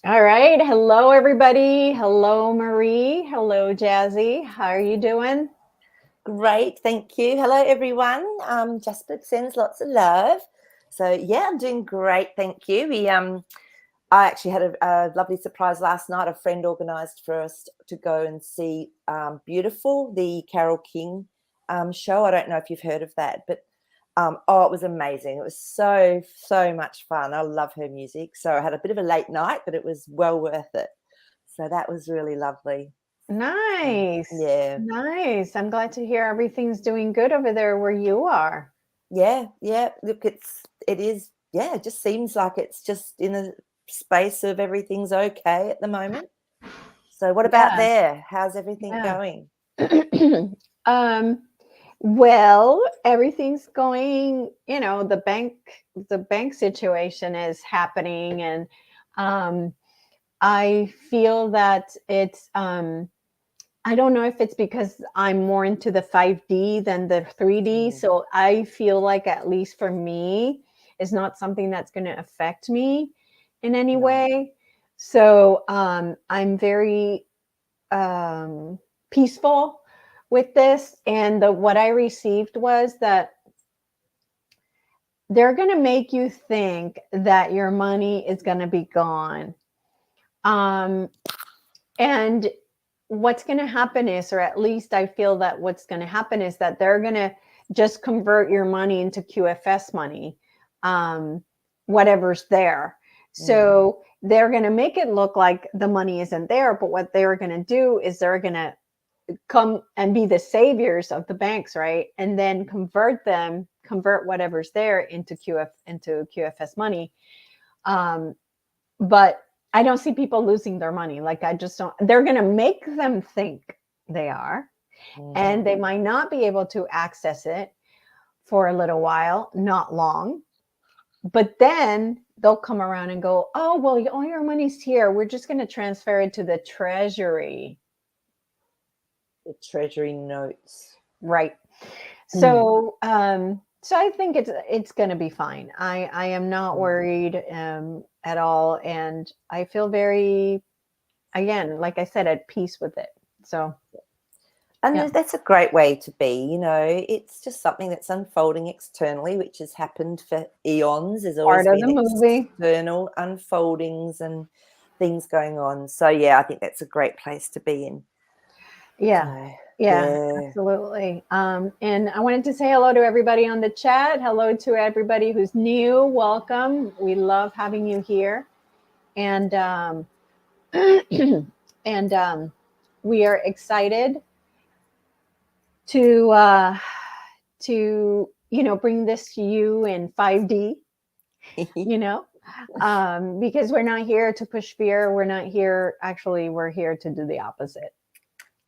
All right. Hello, everybody. Hello, Maree. Hello, Jazzy. How are you doing? Great, thank you. Hello, everyone. Jasper sends lots of love. So yeah, I'm doing great, thank you. I actually had a lovely surprise last night. A friend organised for us to go and see Beautiful, the Carole King show. I don't know if you've heard of that, but it was amazing. It was so much fun. I love her music. So I had a bit of a late night, but it was well worth it. So that was really lovely. Nice. Yeah. Nice. I'm glad to hear everything's doing good over there where you are. Yeah. Look, it is. Yeah, it just seems like it's just in a space of everything's okay at the moment. So, what about Yeah. there? How's everything Yeah. going? um, well, everything's going, the bank situation is happening and um I feel that it's I don't know if it's because I'm more into the 5D than the 3D. Mm, So I feel like, at least for me, it's not something that's going to affect me in any no. way. So I'm very peaceful with this. And what I received was that they're going to make you think that your money is going to be gone. Um, and what's going to happen is, or at least I feel that what's going to happen is that they're going to just convert your money into QFS money, um, whatever's there. Mm, So they're going to make it look like the money isn't there, but what they're going to do is they're going to come and be the saviors of the banks, right? And then convert whatever's there into QFS money. Um, but I don't see people losing their money. Like, I just don't. They're going to make them think they are, and mhm. they might not be able to access it for a little while, not long. But then they'll come around and go, "Oh, well, all your money's here. We're just going to transfer it to the treasury." The treasury notes. Right. Mm, So I think it's going to be fine. I am not mm. worried at all, and I feel very, again, like I said, at peace with it. So yeah, And that's a great way to be. It's just something that's unfolding externally, which has happened for eons. There's always part of the been movie. external unfoldings and things going on. So, yeah, I think that's a great place to be in. Yeah. So, Yeah, yeah. absolutely. And I wanted to say hello to everybody on the chat. Hello to everybody who's new. Welcome. We love having you here. And and we are excited to bring this to you in 5D, you know, because we're not here to push fear. We're not here. Actually, we're here to do the opposite.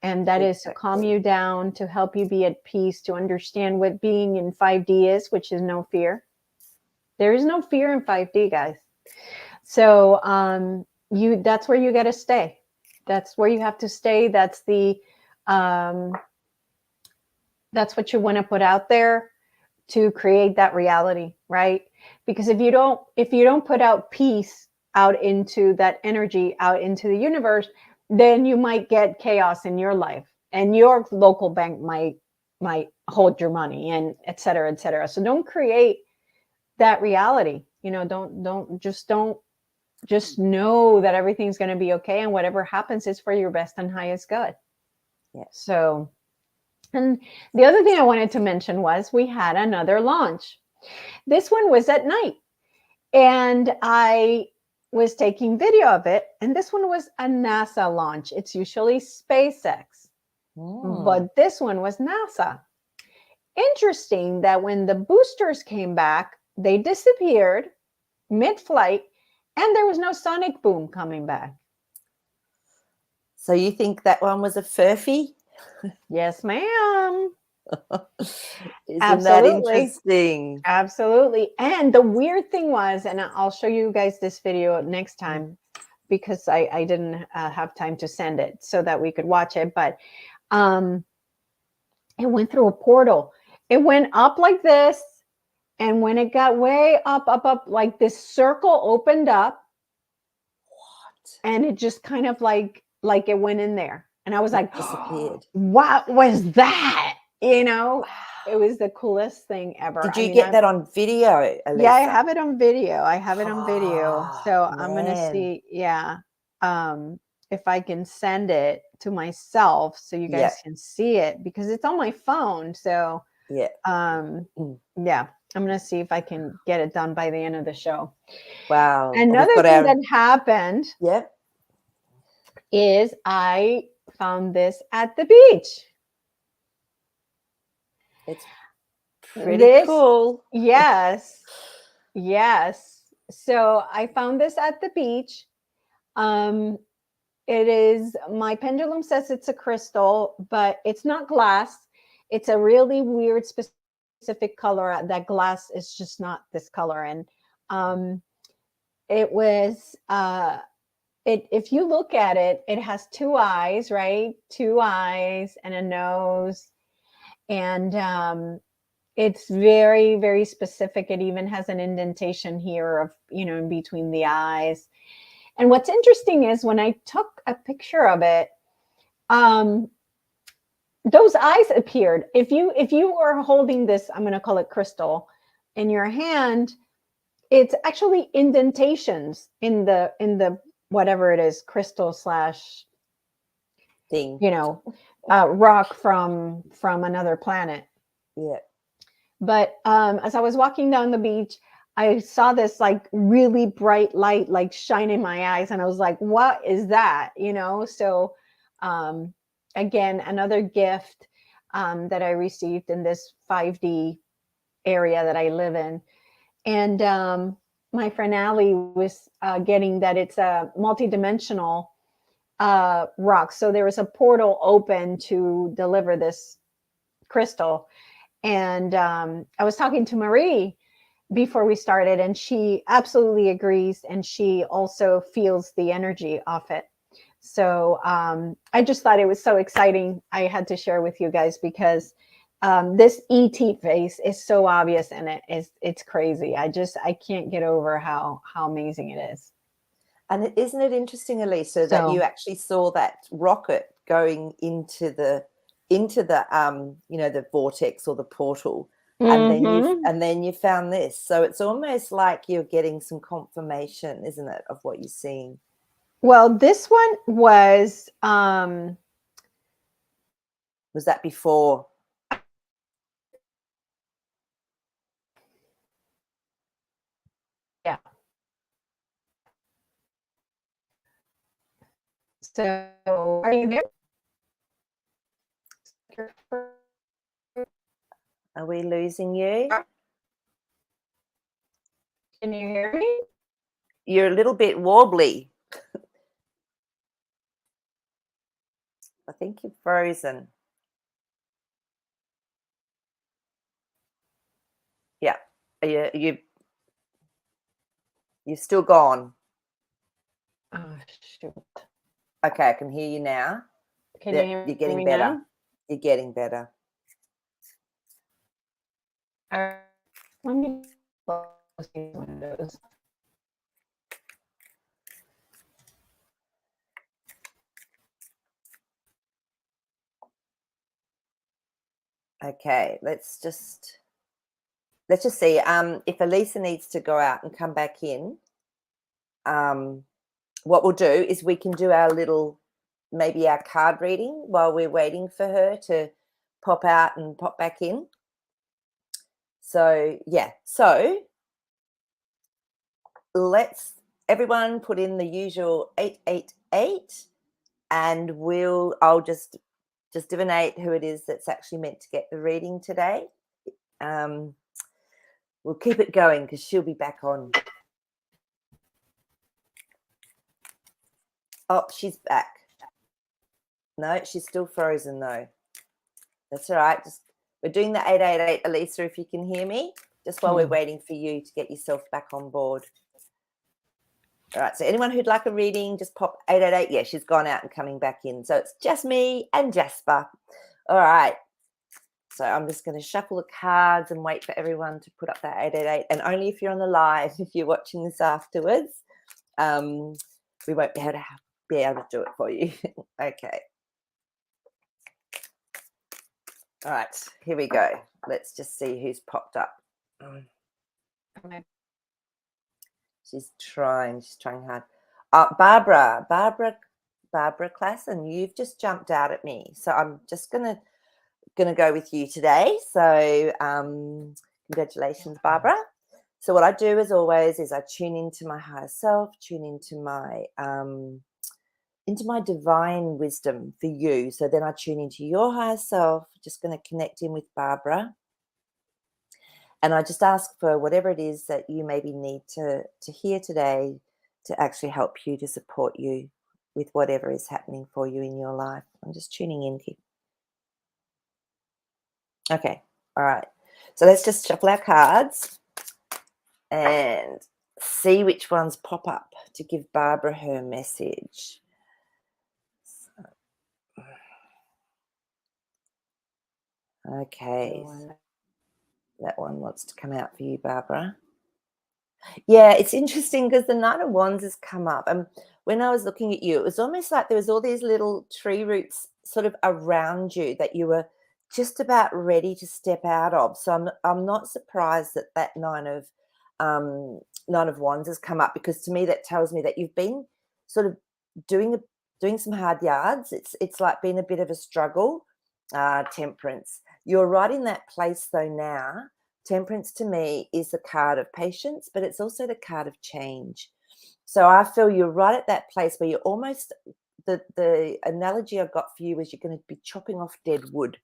And that is to calm Exactly. you down, to help you be at peace, to understand what being in 5D is, which is no fear. There is no fear in 5D, guys. So that's where you got to stay. That's where you have to stay. Um, that's what you want to put out there to create that reality, right? Because if you don't put out peace out into that energy, out into the universe, then you might get chaos in your life, and your local bank might hold your money, and et cetera, et cetera. So don't create that reality. Don't just know that everything's going to be okay, and whatever happens is for your best and highest good. Yeah. So, and the other thing I wanted to mention was we had another launch. This one was at night, and I was taking video of it. And this one was a NASA launch. It's usually SpaceX, Mm. but this one was NASA. Interesting that when the boosters came back, they disappeared mid flight, and there was no sonic boom coming back. So you think that one was a furphy? Yes, ma'am. Isn't that Absolutely. interesting? Absolutely. And the weird thing was, and I'll show you guys this video next Mm. time because I didn't have time to send it so that we could watch it, but um, it went through a portal. It went up like this. And when it got way up, like this circle opened up, and it just kind of like it went in there, and I was like, disappeared. what was that? It was the coolest thing ever. Did I you mean, get that on video, yeah, I Elisa? have it on video. I have it on video. Oh, So I'm gonna man. see, if I can send it to myself so you guys can see it, because it's on my phone. So yeah, yeah, I'm gonna see if I can get it done by the end of the show. wow. Another thing that happened is I found this at the beach. It's pretty cool. Yes. So I found this at the beach. It is, my pendulum says it's a crystal, but it's not glass. It's a really weird specific color. That glass is just not this color. And it was if you look at it, it has two eyes, right? Two eyes and a nose. And it's very, very specific. It even has an indentation here of, in between the eyes. And what's interesting is when I took a picture of it, those eyes appeared. If you were holding this, I'm going to call it crystal, in your hand, it's actually indentations in the whatever it is, crystal slash thing, rock from another planet. Yeah. But as I was walking down the beach, I saw this like really bright light like shine in my eyes, and I was like, what is that? So again, another gift that I received in this 5D area that I live in. And my friend Allie was getting that it's a multidimensional rock. So there was a portal open to deliver this crystal. And I was talking to Maree before we started, and she absolutely agrees. And she also feels the energy of it. So I just thought it was so exciting. I had to share with you guys because this ET face is so obvious, and it's crazy. I can't get over how amazing it is. And isn't it interesting, Elisa, that you actually saw that rocket going into the the vortex or the portal, and then you found this. So it's almost like you're getting some confirmation, isn't it, of what you're seeing? Well, this one was that before? Yeah. So are you there? Are we losing you? Can you hear me? You're a little bit wobbly. I think you're frozen. Yeah. Are you're still gone? Oh, shoot. Okay, I can hear you now. Can you hear You're getting me better. now? You're getting better. Let me close these windows. Okay, let's just see. If Elisa needs to go out and come back in, what we'll do is we can do maybe our card reading while we're waiting for her to pop out and pop back in. So yeah, so let's everyone put in the usual 888, and I'll just divinate who it is that's actually meant to get the reading today. We'll keep it going because she'll be back on. Oh, she's back. No, she's still frozen though. That's all right. We're doing the 888, Elisa, if you can hear me, just while we're waiting for you to get yourself back on board. All right, so anyone who'd like a reading, just pop 888. Yeah, she's gone out and coming back in. So it's just me and Jasper. All right. So I'm just going to shuffle the cards and wait for everyone to put up that 888. And only if you're on the live, if you're watching this afterwards, we won't be able to do it for you. Okay. All right, here we go. Let's just see who's popped up. She's trying hard. Barbara Klassen, you've just jumped out at me. So I'm just gonna go with you today. So congratulations, Barbara. So what I do as always is I tune into my higher self, tune into my divine wisdom for you. So then I tune into your higher self, just going to connect in with Barbara. And I just ask for whatever it is that you maybe need to hear today to actually help you, to support you with whatever is happening for you in your life. I'm just tuning in here. Okay. All right. So let's just shuffle our cards and see which ones pop up to give Barbara her message. Okay. That one wants to come out for you, Barbara. Yeah, it's interesting because the Knight of Wands has come up. And when I was looking at you, it was almost like there was all these little tree roots sort of around you that you were just about ready to step out of. So I'm not surprised that Nine of Wands has come up, because to me that tells me that you've been sort of doing some hard yards. It's like been a bit of a struggle. Temperance. You're right in that place though now. Temperance to me is the card of patience, but it's also the card of change. So I feel you're right at that place where you're almost, the analogy I've got for you is you're going to be chopping off dead wood.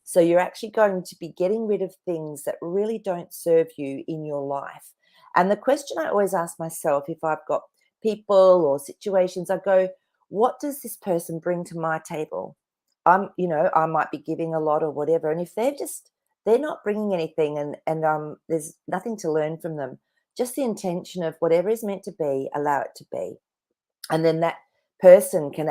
So you're actually going to be getting rid of things that really don't serve you in your life. And the question I always ask myself, if I've got people or situations, I go, what does this person bring to my table? I might be giving a lot or whatever. And if they're not bringing anything and there's nothing to learn from them, just the intention of whatever is meant to be, allow it to be. And then that person can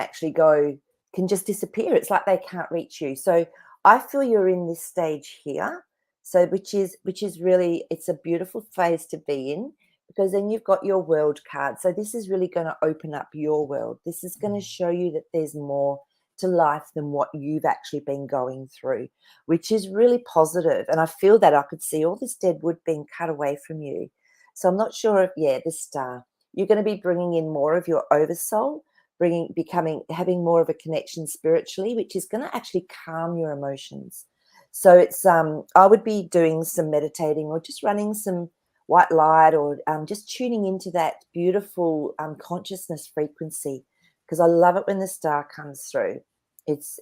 just disappear. It's like they can't reach you. So I feel you're in this stage here. So which is really, it's a beautiful phase to be in, because then you've got your world card. So this is really going to open up your world. This is going to show you that there's more to life than what you've actually been going through, which is really positive. And I feel that I could see all this dead wood being cut away from you. So I'm not sure if, the star, you're going to be bringing in more of your oversoul, having more of a connection spiritually, which is going to actually calm your emotions. So it's, I would be doing some meditating or just running some white light, or just tuning into that beautiful consciousness frequency, because I love it when the star comes through. It's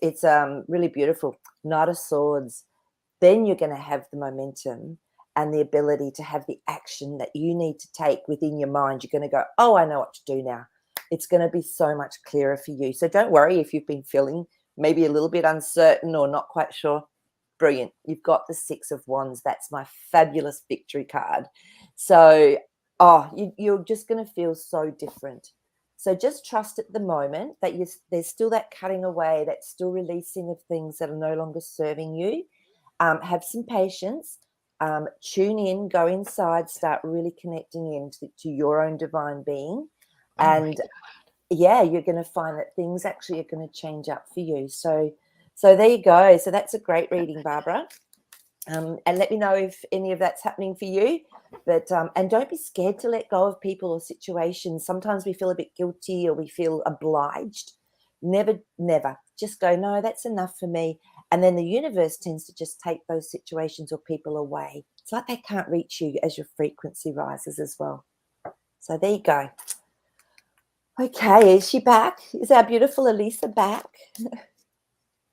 really beautiful. Knight of Swords. Then you're going to have the momentum and the ability to have the action that you need to take within your mind. You're going to go, oh, I know what to do now. It's going to be so much clearer for you. So don't worry if you've been feeling maybe a little bit uncertain or not quite sure. Brilliant. You've got the Six of Wands. That's my fabulous victory card. So, you're just going to feel so different. So just trust at the moment that there's still that cutting away, that still releasing of things that are no longer serving you. Have some patience. Tune in, go inside, start really connecting in to your own divine being. And you're going to find that things actually are going to change up for you. So there you go. So that's a great reading, Barbara. And let me know if any of that's happening for you. But and don't be scared to let go of people or situations. Sometimes we feel a bit guilty or we feel obliged. Never. Just go, no, that's enough for me. And then the universe tends to just take those situations or people away. It's like they can't reach you as your frequency rises as well. So there you go. Okay, is she back? Is our beautiful Elisa back?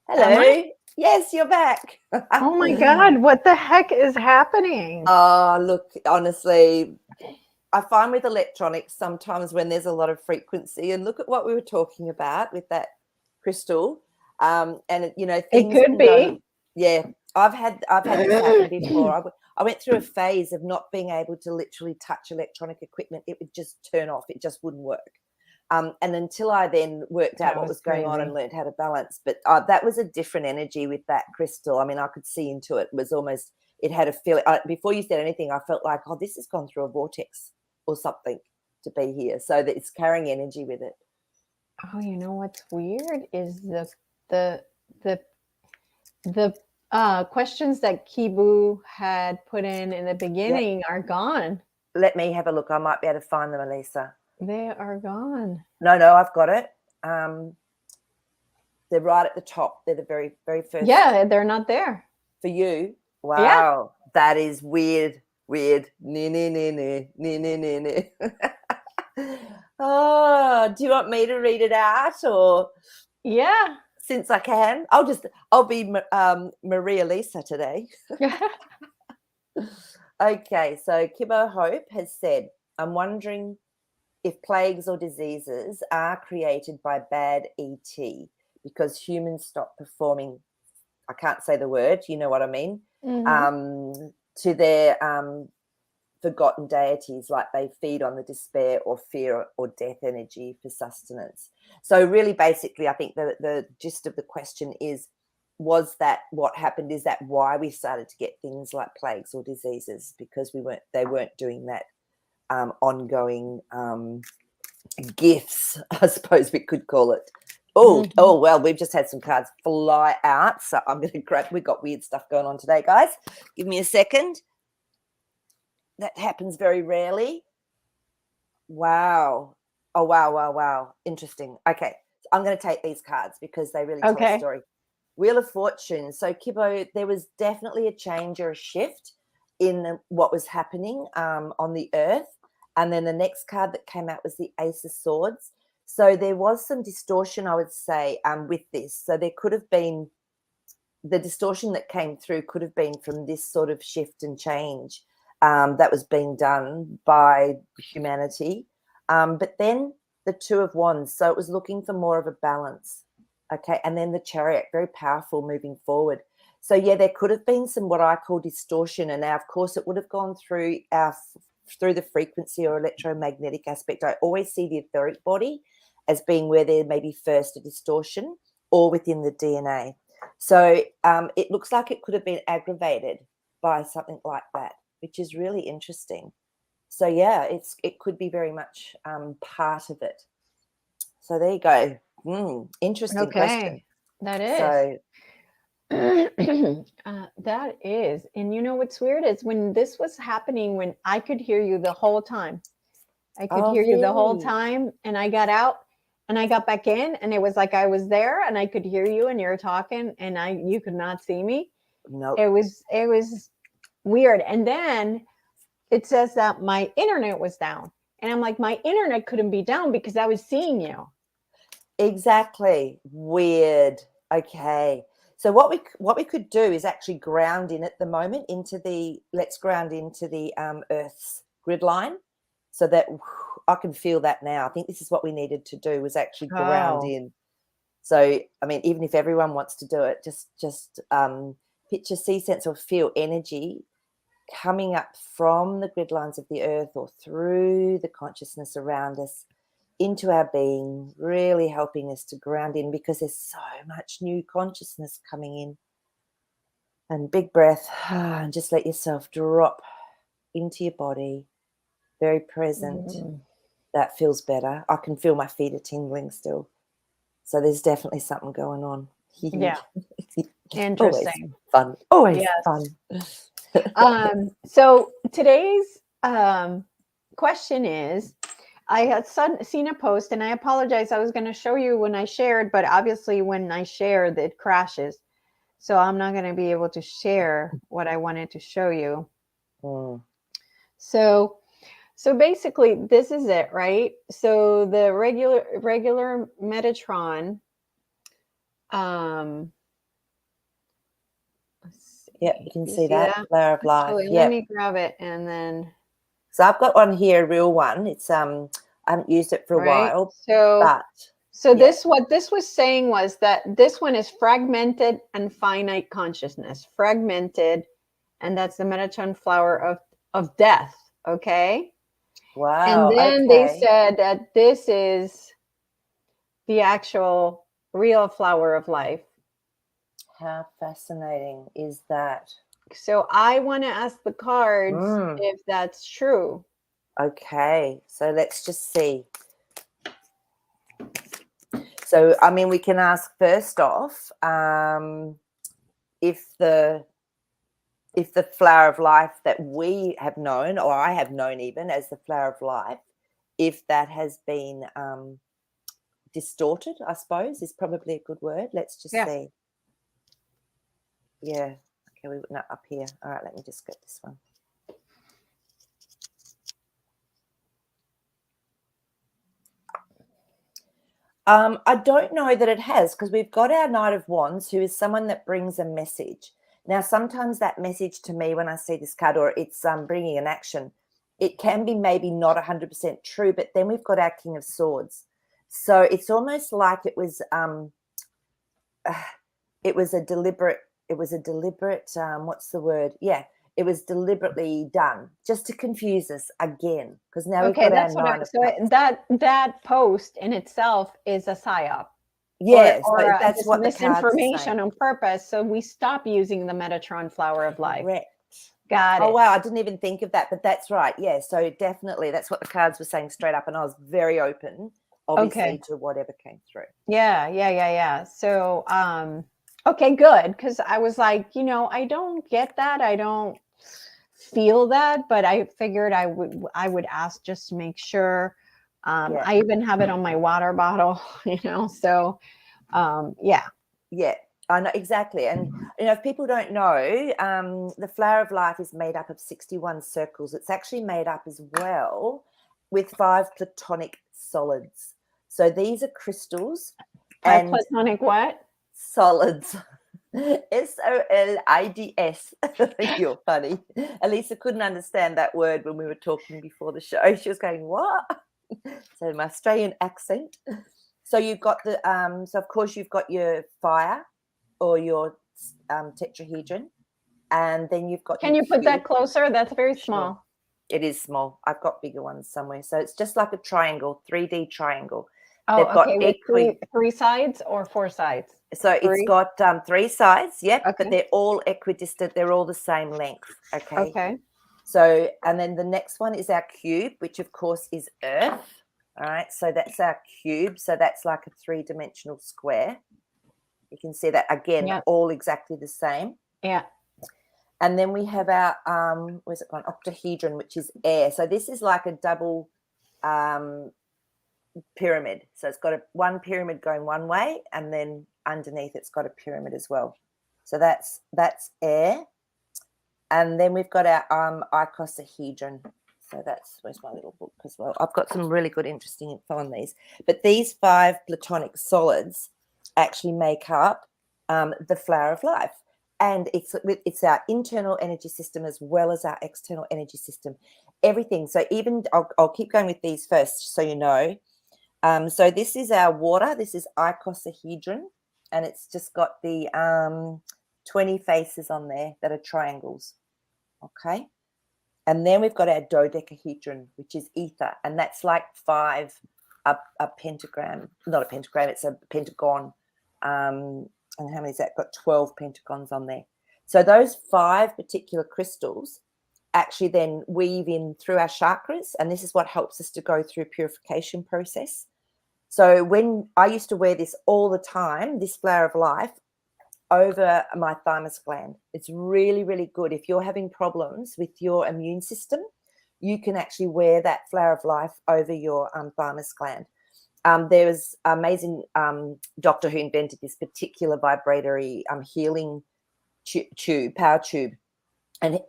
Hello. Yes, you're back. Oh my God, what the heck is happening? Oh, look, honestly, I find with electronics sometimes when there's a lot of frequency, and look at what we were talking about with that crystal, and things it could be. I've had this happen before. I went through a phase of not being able to literally touch electronic equipment. It would just turn off. It just wouldn't work. And until I then worked out what was going on and learned how to balance. But that was a different energy with that crystal. I mean, I could see into it. It was almost, it had a feeling. Before you said anything, I felt like, this has gone through a vortex or something. to be here. So that it's carrying energy with it. Oh, you know what's weird is the questions that Kibu had put in the beginning are gone. Let me have a look. I might be able to find them, Elisa. They are gone. No, I've got it. They're right at the top. They're the very, very first. Yeah, they're not there. For you? Wow. Yeah. That is weird. Oh, do you want me to read it out or? Yeah. Since I can, I'll be Maree Elisa today. Okay, so Kibbo Hope has said, I'm wondering if plagues or diseases are created by bad ET because humans stop performing, I can't say the word, you know what I mean, to their forgotten deities, like they feed on the despair or fear or death energy for sustenance. So really, basically, I think the gist of the question is, was that what happened? Is that why we started to get things like plagues or diseases? Because they weren't doing that ongoing gifts, I suppose we could call it. Oh, well, we've just had some cards fly out. So I'm going to grab, we've got weird stuff going on today, guys. Give me a second. That happens very rarely. Wow. Oh, wow. Interesting. Okay. So I'm going to take these cards because they really tell a story. Wheel of Fortune. So, Kibbo, there was definitely a change or a shift in what was happening on the earth. And then the next card that came out was the Ace of Swords. So there was some distortion, I would say, with this. So there could have been, the distortion that came through could have been from this sort of shift and change that was being done by humanity. But then the Two of Wands. So it was looking for more of a balance. Okay. And then the Chariot, very powerful moving forward. So, yeah, there could have been some what I call distortion. And now, of course, it would have gone through the frequency or electromagnetic aspect. I always see the etheric body as being where there may be first a distortion or within the DNA. So it looks like it could have been aggravated by something like that, which is really interesting. So, yeah, it could be very much part of it. So there you go. Interesting question. That is. So that is. And you know what's weird is when this was happening, when I could hear you the whole time. I could hear you the whole time, and I got out and I got back in, and it was like I was there and I could hear you and you're talking and you could not see me. No. It was weird. And then it says that my internet was down. And I'm like, my internet couldn't be down because I was seeing you. Exactly. Weird. Okay. So what we could do is actually ground in at the moment let's ground into the Earth's grid line, so that I can feel that now. I think this is what we needed to do, was actually ground in. So, I mean, even if everyone wants to do it, just picture, see, sense, or feel energy coming up from the grid lines of the Earth or through the consciousness around us into our being, really helping us to ground in, because there's so much new consciousness coming in. And big breath, and just let yourself drop into your body, very present. That feels better. I can feel my feet are tingling still. So there's definitely something going on. Yeah. Interesting. Always fun. So today's question is, I had seen a post, and I apologize. I was going to show you when I shared, but obviously when I shared, it crashes. So I'm not going to be able to share what I wanted to show you. So basically, this is it, right? So the regular Metatron. Yeah, you can see that flare of life. Actually, let me grab it, and then. So I've got one here, a real one. It's I haven't used it for a while. This, what this was saying was that this one is fragmented and finite consciousness. Fragmented, and that's the Metatron flower of death. Okay. Wow. And then they said that this is the actual real flower of life. How fascinating is that? So I want to ask the cards if that's true. Okay, so let's just see. So, I mean, we can ask first off if the flower of life that we have known, or I have known even as the flower of life, if that has been distorted, I suppose, is probably a good word. Let's just see. Yeah. Okay, we went up here. All right, let me just get this one. I don't know that it has, because we've got our Knight of Wands, who is someone that brings a message. Now, sometimes that message to me, when I see this card, or it's bringing an action, it can be maybe not 100% true, but then we've got our King of Swords. So it's almost like it was a deliberate, what's the word? Yeah, it was deliberately done just to confuse us again, because now we've got that's our Nine of Cups. that post in itself is a psyop. Yes, or that's what the cards are misinformation saying. on purpose, so we stop using the Metatron flower of life. Correct. Got it. Oh, wow, I didn't even think of that, but that's right. Yeah, so definitely that's what the cards were saying straight up, and I was very open, obviously, to whatever came through. Yeah. So, okay, good, because I was like, I don't get that. I don't feel that, but I figured I would ask just to make sure. I even have it on my water bottle, so yeah. I know exactly. And if people don't know, the flower of life is made up of 61 circles. It's actually made up as well with 5 platonic solids. So these are crystals. 5 platonic what? Solids. SOLIDS. You're funny. Elisa couldn't understand that word when we were talking before the show. She was going, what? So my Australian accent. So you've got the so of course you've got your fire or your tetrahedron, and then you've got. Can you put that closer? That's very small. It is small. I've got bigger ones somewhere. So it's just like a triangle, 3D triangle. Oh, okay. With three sides or 4 sides? So it's got 3 sides, yep, okay. But they're all equidistant. They're all the same length, okay? Okay. So, and then the next one is our cube, which of course is Earth, all right? So that's our cube. So that's like a 3-dimensional square. You can see that, again, all exactly the same. Yeah. And then we have our, where's it gone? Octahedron, which is air. So this is like a double pyramid. So it's got one pyramid going one way, and then underneath it's got a pyramid as well. So that's air. And then we've got our icosahedron. So where's my little book as well? I've got some really good, interesting info on these. But these 5 platonic solids actually make up the flower of life. And it's our internal energy system as well as our external energy system. Everything. So even, I'll keep going with these first so you know. So this is our water. This is icosahedron. And it's just got the 20 faces on there that are triangles. Okay. And then we've got our dodecahedron, which is ether. And that's like 5, a pentagram, not a pentagram, it's a pentagon. And how many is that? Got 12 pentagons on there. So those 5 particular crystals actually then weave in through our chakras. And this is what helps us to go through purification process. So when I used to wear this all the time, this flower of life, over my thymus gland. It's really, really good. If you're having problems with your immune system, you can actually wear that flower of life over your thymus gland. There was an amazing doctor who invented this particular vibratory healing tube, power tube. And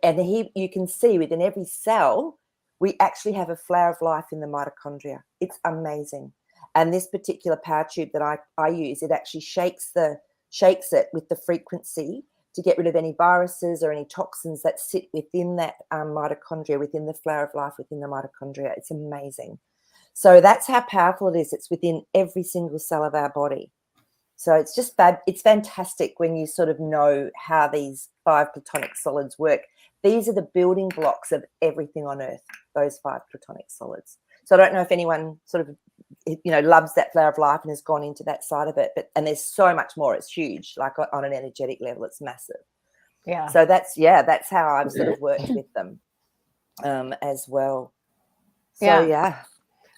you can see within every cell, we actually have a flower of life in the mitochondria. It's amazing. And this particular power tube that I use, it actually shakes it with the frequency to get rid of any viruses or any toxins that sit within that mitochondria, within the flower of life, within the mitochondria. It's amazing. So that's how powerful it is. It's within every single cell of our body. So it's just it's fantastic when you sort of know how these 5 platonic solids work. These are the building blocks of everything on Earth, those 5 platonic solids. So I don't know if anyone sort of, loves that flower of life and has gone into that side of it, and there's so much more. It's huge, like on an energetic level, it's massive. Yeah. So that's how I've sort of worked with them as well. So Yeah.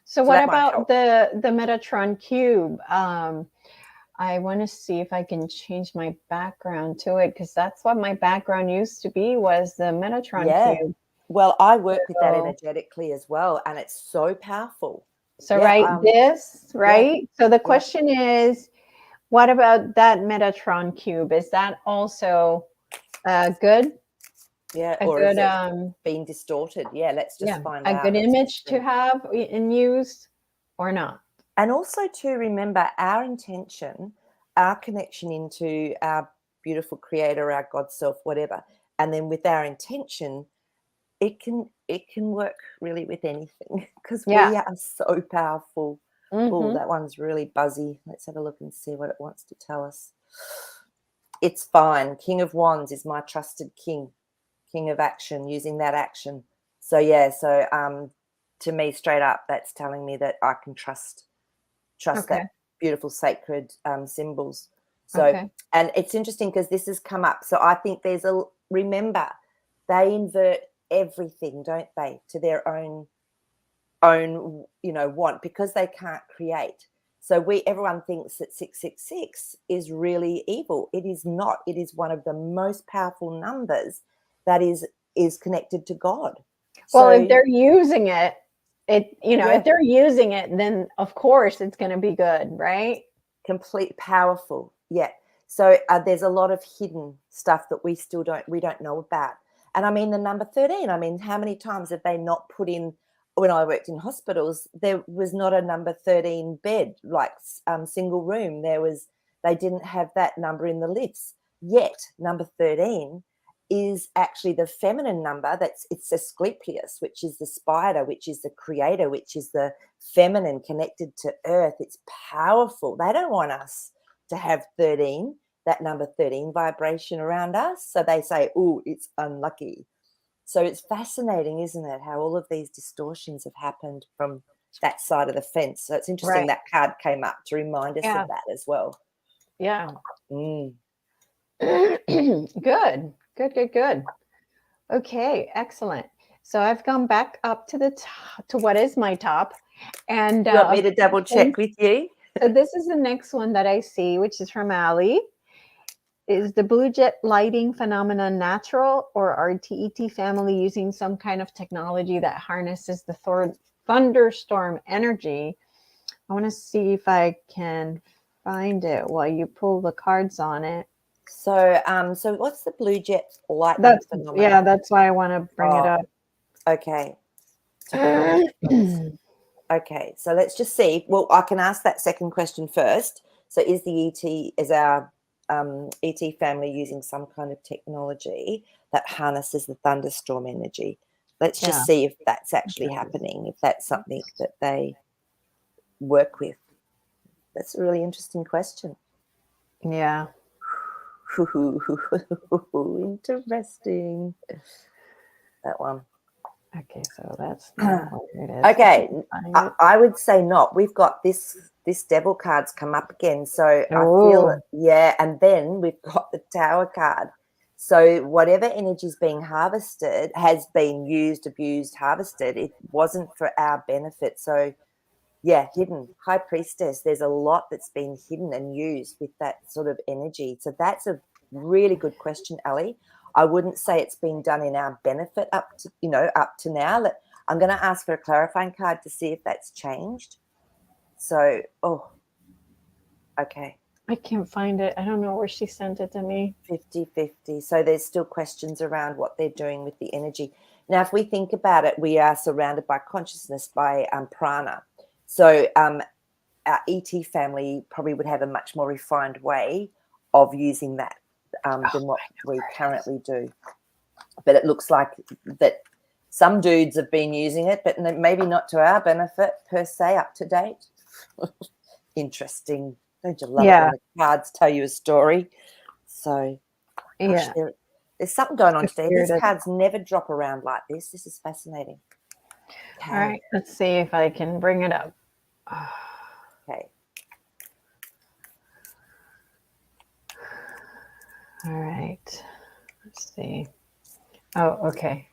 So so what that might about help. the Metatron cube? I want to see if I can change my background to it, because that's what my background used to be, was the Metatron Yeah. cube. Well, I work with that So, energetically as well, and it's so powerful. so Yeah, right, this, yeah, right? So the yeah, question is, what about that Metatron cube? Is that also good? yeah. A Or is good it being distorted? Yeah, let's just yeah, find a out. good That's image to interesting. have and use, or not? And also to remember our intention, our connection into our beautiful creator, our God self, whatever. And then with our intention, it can work really with anything because Yeah. we are so powerful. Oh, Mm-hmm. that one's really buzzy. Let's have a look and see what it wants to tell us. It's fine. King of Wands is my trusted king, king of action, using that action. So yeah, so to me, straight up, that's telling me that I can trust Okay. that beautiful sacred symbols. So, Okay. and it's interesting because this has come up. So I think remember, they invert everything, don't they, to their own want, because they can't create. So everyone thinks that 666 is really evil. It is not. It is one of the most powerful numbers that is connected to God. Well, if So they're using it, if yeah, they're using it, then of course it's going to be good, right? complete powerful. Yeah. So there's a lot of hidden stuff that we don't know about. And I mean, the number 13, I mean, how many times have they not put in? When I worked in hospitals, there was not a number 13 bed, like single room. They didn't have that number in the lifts. Yet number 13 is actually the feminine number. It's Asclepius, which is the spider, which is the creator, which is the feminine connected to earth. It's powerful. They don't want us to have 13, that number 13 vibration around us. So they say, oh, it's unlucky. So it's fascinating, isn't it, how all of these distortions have happened from that side of the fence. So it's interesting Right. that card came up to remind us Yeah. of that as well. Yeah. Mm. Good. Good. Good. Good. Okay. Excellent. So I've gone back up to the top, to what is my top, and You want me to double check with you? so this is the next one that I see, which is from Ali. Is the blue jet lighting phenomenon natural, or are TET family using some kind of technology that harnesses the thunderstorm energy? I want to see if I can find it while you pull the cards on it. So what's the blue jet lightning That's phenomena? that's why I want to bring it Oh, up. okay. Okay, so let's just see. Well, I can ask that second question first. So, is our ET family using some kind of technology that harnesses the thunderstorm energy? Let's Yeah. just see if that's actually happening. If that's something that they work with. That's a really interesting question. Yeah. Interesting. That one. Okay, so that's not where it is. Okay, Find it. I would say not. We've got this devil card's come up again, so I feel Oh, and then we've got the tower card. So whatever energy is being harvested has been used, abused, harvested. It wasn't for our benefit. So yeah, hidden. High priestess. There's a lot that's been hidden and used with that sort of energy. So that's a really good question, Ali. I wouldn't say it's been done in our benefit up to now. I'm going to ask for a clarifying card to see if that's changed. So, okay. I can't find it. I don't know where she sent it to me. 50-50. So there's still questions around what they're doing with the energy. Now, if we think about it, we are surrounded by consciousness, by prana. So our ET family probably would have a much more refined way of using that than what we currently do. But it looks like that some dudes have been using it, but maybe not to our benefit per se, up to date. Interesting. Don't you love it when the cards tell you a story? So, gosh, Yeah. there's something going on It's today. weird. These cards never drop around like this. This is fascinating. Okay. All right, let's see if I can bring it up. Okay. All right. Let's see. Oh, okay.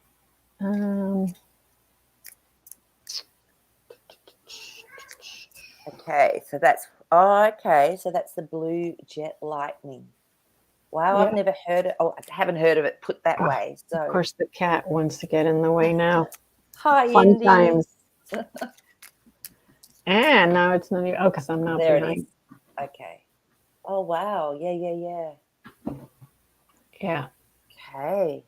Okay, so that's the blue jet lightning. Wow, Yeah. I've never heard it. Oh, I haven't heard of it put that way. So, Of course, the cat wants to get in the way now. hi, Fun Indy. times. And now it's not even, because I'm not There behind. it is. Okay. Oh, wow. Yeah. Yeah. Okay.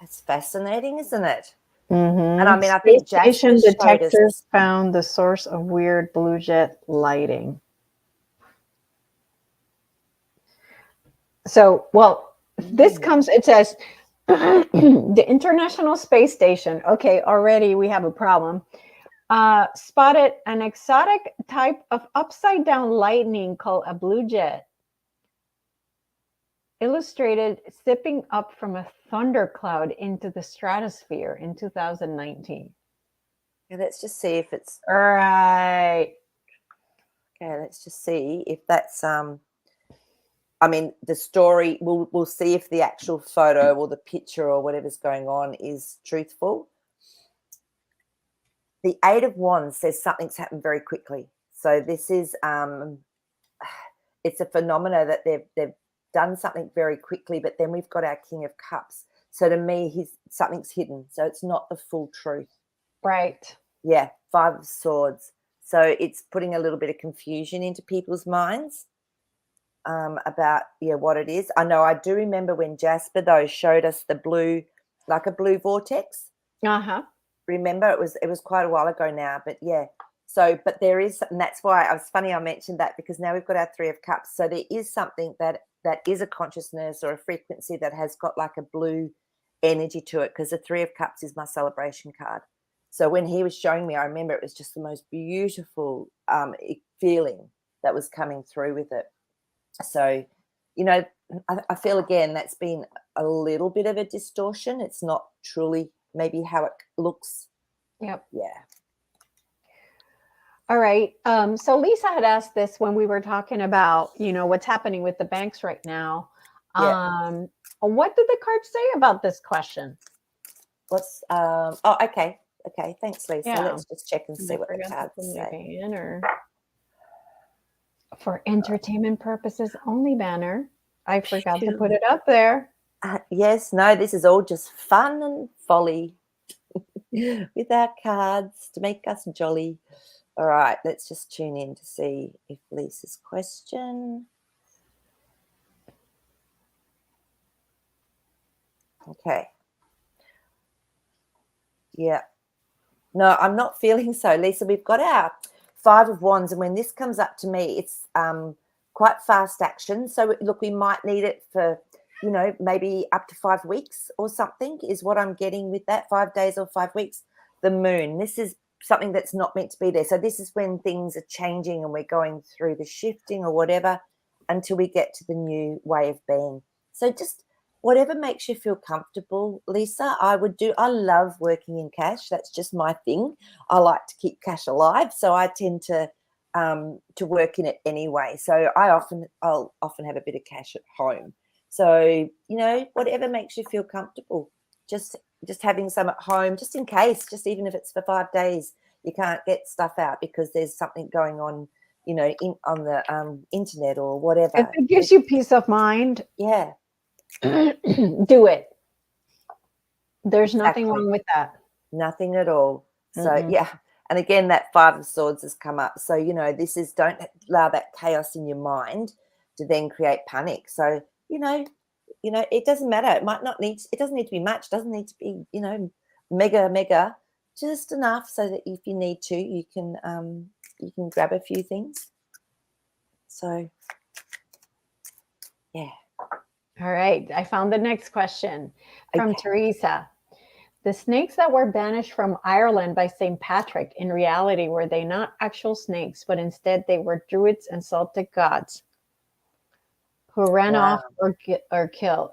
That's fascinating, isn't it? Mm-hmm. And I mean, I Space think Jasper station showed us. detectives found the source of weird blue jet lighting. So, well, this comes, it says, the International Space Station. Okay, already we have a problem. Spotted an exotic type of upside down lightning called a blue jet, illustrated zipping up from a thundercloud into the stratosphere in 2019. Yeah, let's just see if it's Right. okay. Let's just see if that's I mean, the story. We'll see if the actual photo or the picture or whatever's going on is truthful. The Eight of Wands says something's happened very quickly. So this is it's a phenomena that they've done something very quickly, but then we've got our King of Cups. So to me, something's hidden. So it's not the full truth. Right. Yeah, Five of Swords. So it's putting a little bit of confusion into people's minds about what it is. I know I do remember when Jasper though showed us the blue, like a blue vortex. Uh-huh. Remember, it was quite a while ago now, but yeah. So, but there is, and that's why it's funny I mentioned that, because now we've got our Three of Cups. So there is something that is a consciousness or a frequency that has got like a blue energy to it, because the Three of Cups is my celebration card. So when he was showing me, I remember it was just the most beautiful feeling that was coming through with it. So, I feel again that's been a little bit of a distortion. It's not truly maybe how it looks. Yep. Yeah. All right. So Lisa had asked this when we were talking about, what's happening with the banks right now. Yeah. What did the cards say about this question? Okay. Okay. Thanks, Lisa. Yeah. Let's just check and see what the cards say. Banner. For entertainment purposes only banner. I forgot to put it up there. Yes. No, this is all just fun and folly with our cards to make us jolly. All right, let's just tune in to see if Lisa's question. Okay. Yeah. No, I'm not feeling so, Lisa. We've got our Five of Wands, and when this comes up to me, it's quite fast action. So look, we might need it for, maybe up to 5 weeks or something is what I'm getting with that. 5 days or 5 weeks. The moon. This is something that's not meant to be there. So this is when things are changing and we're going through the shifting or whatever until we get to the new way of being. So just whatever makes you feel comfortable, Lisa, I would do. I love working in cash. That's just my thing. I like to keep cash alive. So I tend to work in it anyway. So I'll often have a bit of cash at home. So, whatever makes you feel comfortable, just having some at home, just in case, just even if it's for 5 days, you can't get stuff out because there's something going on, on the internet or whatever. If it gives you peace of mind, yeah, do it. There's nothing wrong with that. Nothing at all. So yeah. And again, that Five of Swords has come up. So, don't allow that chaos in your mind to then create panic. So, it doesn't matter. It doesn't need to be much. It doesn't need to be, mega, just enough so that if you need to, you can grab a few things. So, yeah. All right. I found the next question from Okay. Teresa. The snakes that were banished from Ireland by St. Patrick, in reality, were they not actual snakes, but instead they were druids and Celtic gods who ran off or killed,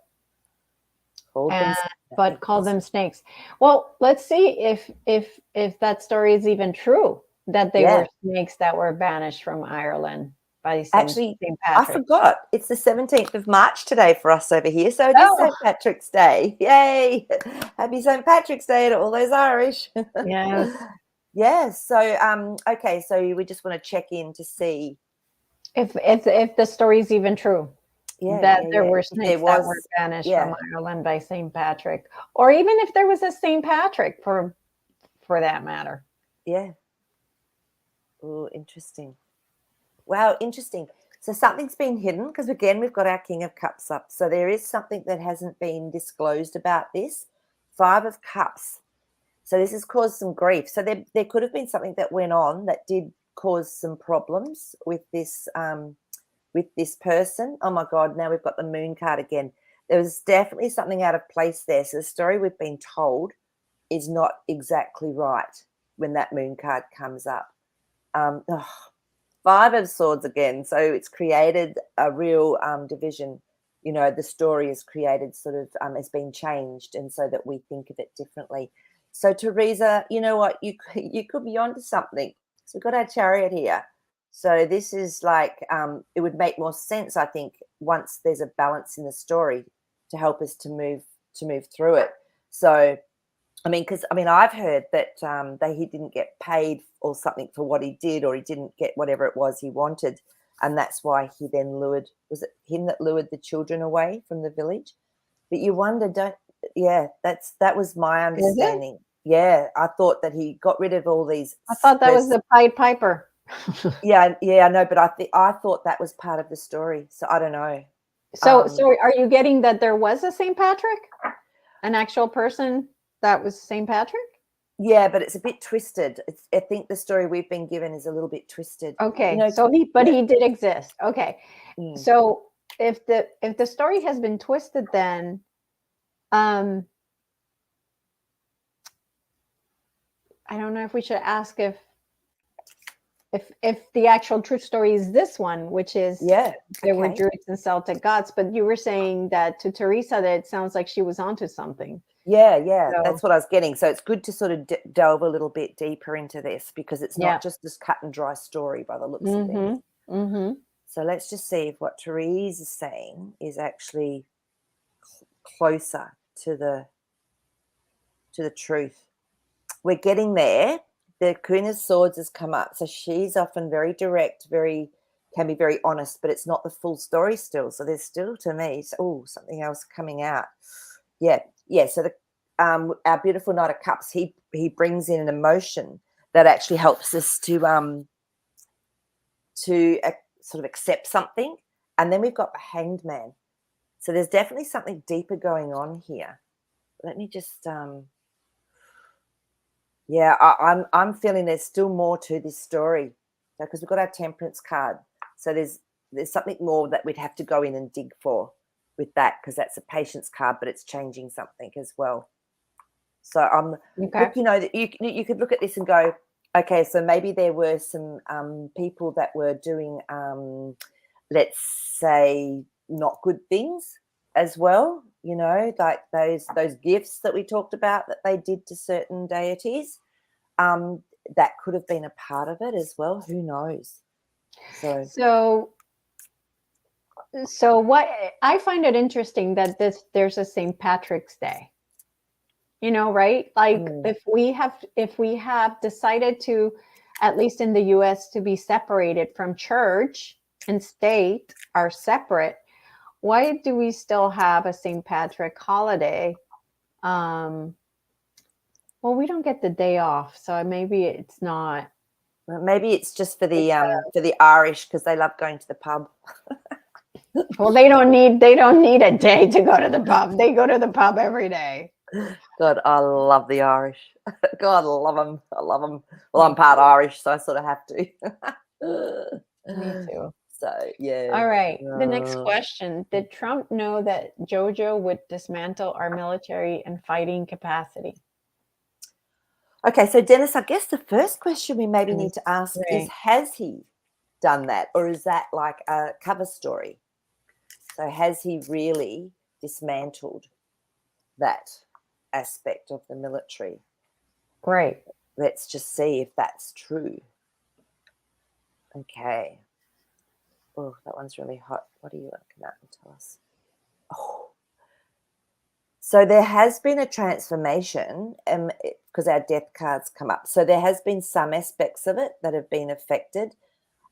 but called them snakes. Well, let's see if that story is even true, that they were snakes that were banished from Ireland by St. Patrick. I forgot. It's the 17th of March today for us over here. So it is St. Patrick's Day. Yay. Happy St. Patrick's Day to all those Irish. Yes. Yeah. So okay, so we just want to check in to see. If the story is even true, Yeah, that yeah, there yeah. were If there snakes that were was, banished from yeah, Ireland by St. Patrick, or even if there was a St. Patrick for that matter. yeah. Oh, interesting. Wow, interesting. So something's been hidden because again we've got our King of Cups up. So there is something that hasn't been disclosed about this. Five of Cups. So this has caused some grief. So there could have been something that went on that did cause some problems with this person. Oh my God, now we've got the Moon card again. There was definitely something out of place there. So the story we've been told is not exactly right when that Moon card comes up. Oh, Five of Swords again. So it's created a real division. You know, the story is created sort of has been changed, and so that we think of it differently. So Teresa, you know what? You could be onto something. So we've got our Chariot here. So this is like it would make more sense, I think, once there's a balance in the story to help us to move through it. So I mean, because I mean, I've heard that he didn't get paid or something for what he did, or he didn't get whatever it was he wanted, and that's why he then lured. Was it him that lured the children away from the village? But you wonder, don't? Yeah, that was my Is it? understanding. Yeah, I thought that he got rid of all these. I thought that was This, the Pied Piper. yeah, I know, but I thought that was part of the story. So I don't know. So are you getting that there was a St. Patrick, an actual person that was St. Patrick? Yeah, but it's a bit twisted. I think the story we've been given is a little bit twisted. You Okay, know, so yeah. he did exist. Okay, Mm. so if the story has been twisted, then um, I don't know if we should ask if the actual true story is this one, which is Yeah. there were Okay. druids and Celtic gods. But you were saying that to Teresa that it sounds like she was onto something. Yeah, So that's what I was getting. So it's good to sort of delve a little bit deeper into this because it's yeah. not just this cut and dry story by the looks of things. Mm-hmm. Mm-hmm. So let's just see if what Therese is saying is actually closer to the truth. We're getting there. The Queen of Swords has come up, so she's often very direct, can be very honest, but it's not the full story still. So there's still to me, something else coming out. Yeah. So our beautiful Knight of Cups, he brings in an emotion that actually helps us to sort of accept something, and then we've got the Hanged Man. So there's definitely something deeper going on here. Let me just yeah, I'm feeling there's still more to this story because we've got our Temperance card. So there's something more that we'd have to go in and dig for with that because that's a Patience card, but it's changing something as well. So Okay. look, you know that you could look at this and go, okay, so maybe there were some people that were doing, let's say, not good things as well. You know, like those gifts that we talked about that they did to certain deities. That could have been a part of it as well. Who knows? So So what I find it interesting that there's a St. Patrick's Day. You know, right? Like if we have decided to, at least in the US, to be separated from church and state are separate, why do we still have a St. Patrick holiday? Um, well, we don't get the day off, so maybe it's not. maybe it's just for It's the Irish because they love going to the pub. well, they don't need a day to go to the pub. They go to the pub every day. God, I love the Irish. God, I love them. I love them. Well, I'm part Irish, so I sort of have to. Me too. So, yeah. All right. The next question. Did Trump know that JoJo would dismantle our military and fighting capacity? Okay, so Dennis, I guess the first question we maybe And need to ask is, right. has he done that? Or is that like a cover story? So has he really dismantled that aspect of the military? Right. Let's just see if that's true. Okay. Oh, that one's really hot. What do you want to come out and tell us? Oh, So there has been a transformation because our death cards come up. So there has been some aspects of it that have been affected.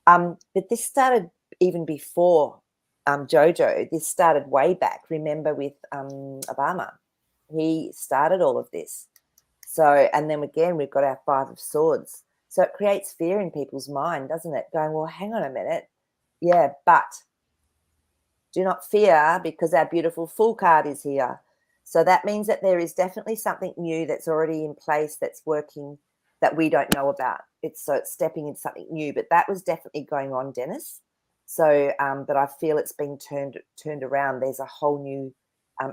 But this started even before Jojo. This started way back. Remember with Obama. He started all of this. So, and then again, we've got our Five of Swords. So it creates fear in people's mind, doesn't it? Going, well, hang on a minute. Yeah, but do not fear because our beautiful Fool card is here. So that means that there is definitely something new that's already in place that's working that we don't know about. It's stepping into something new, but that was definitely going on, Dennis. So, but I feel it's been turned around. There's a whole new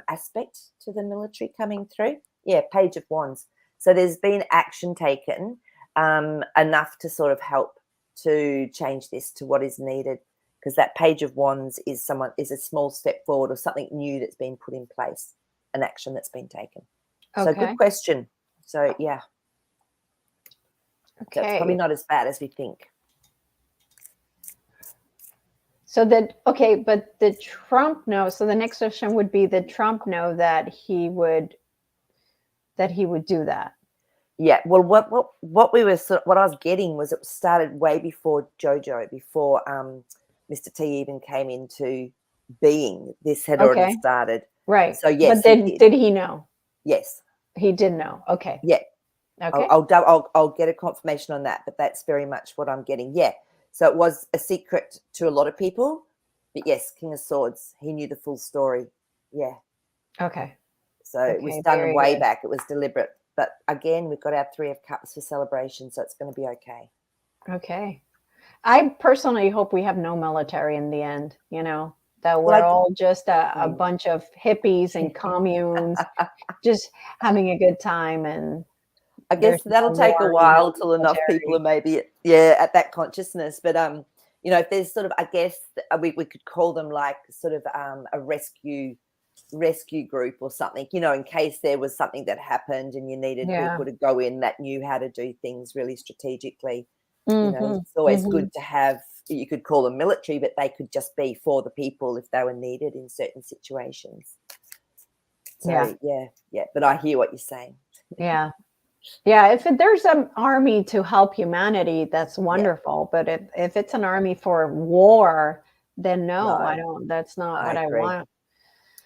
aspect to the military coming through. Yeah, Page of Wands. So there's been action taken enough to sort of help to change this to what is needed, because that Page of Wands is a small step forward or something new that's been put in place, an action that's been taken. Okay. So good question. So yeah. Okay. So it's probably not as bad as we think. So but did Trump know? So the next question would be, did Trump know that he would do that? Yeah. Well, what I was getting was it started way before Jojo, before Mr. T even came into being. This had already started. Right. So yes. But did he know? Yes. He did know. Okay. Yeah. Okay. I'll get a confirmation on that, but that's very much what I'm getting. Yeah. So it was a secret to a lot of people, but yes, King of Swords, he knew the full story. Yeah. Okay. So it was done way back. It was deliberate. But again, we've got our Three of Cups for celebration, so it's going to be okay. Okay. I personally hope we have no military in the end, that we're all just a bunch of hippies and communes just having a good time. And I guess that'll take a while till enough people are maybe at that consciousness. But if there's sort of, I guess we could call them like sort of a rescue group or something, in case there was something that happened and you needed people to go in that knew how to do things really strategically. It's always good to have, you could call them military, but they could just be for the people if they were needed in certain situations. So yeah, but I hear what you're saying. Yeah. If there's an army to help humanity, that's wonderful. But if it's an army for war, then no, I don't. That's not what I want.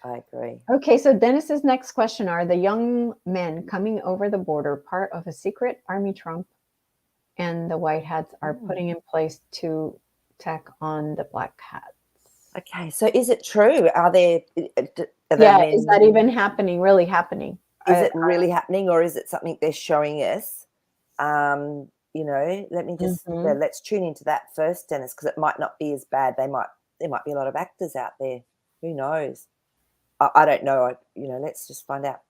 I agree. Okay, so Dennis's next question: are the young men coming over the border part of a secret army Trump and the white hats are putting in place to attack on the black hats? Okay, so is it true? Are there men? Is that even happening? Really happening? Is it really happening, or is it something they're showing us? Let me just let's tune into that first, Dennis, because it might not be as bad. There might be a lot of actors out there. Who knows? I don't know. Let's just find out.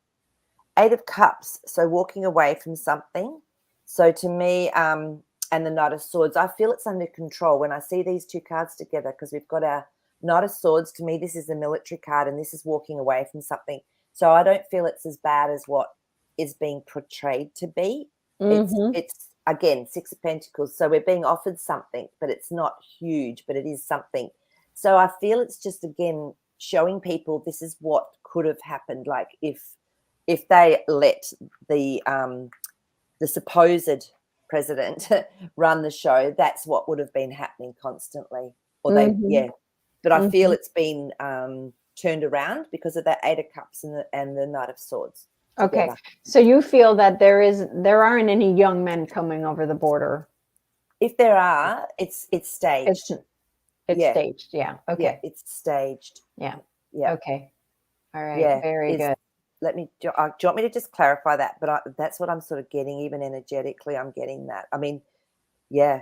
Eight of Cups. So walking away from something. So to me, and the Knight of Swords, I feel it's under control when I see these two cards together, because we've got our Knight of Swords. To me, this is the military card, and this is walking away from something. So I don't feel it's as bad as what is being portrayed to be. It's again, Six of Pentacles. So we're being offered something, but it's not huge, but it is something. So I feel it's just, again, showing people this is what could have happened. Like if they let the supposed president run the show, that's what would have been happening constantly. Or but I feel it's been turned around because of that Eight of Cups and the Knight of Swords together. Okay, so you feel that there aren't any young men coming over the border? If there are, it's staged. It's staged. Yeah. Okay. Yeah, it's staged. Yeah. Yeah. Okay. All right. Yeah. Very good. Do you want me to just clarify that? But that's what I'm sort of getting, even energetically. I'm getting that. I mean, yeah.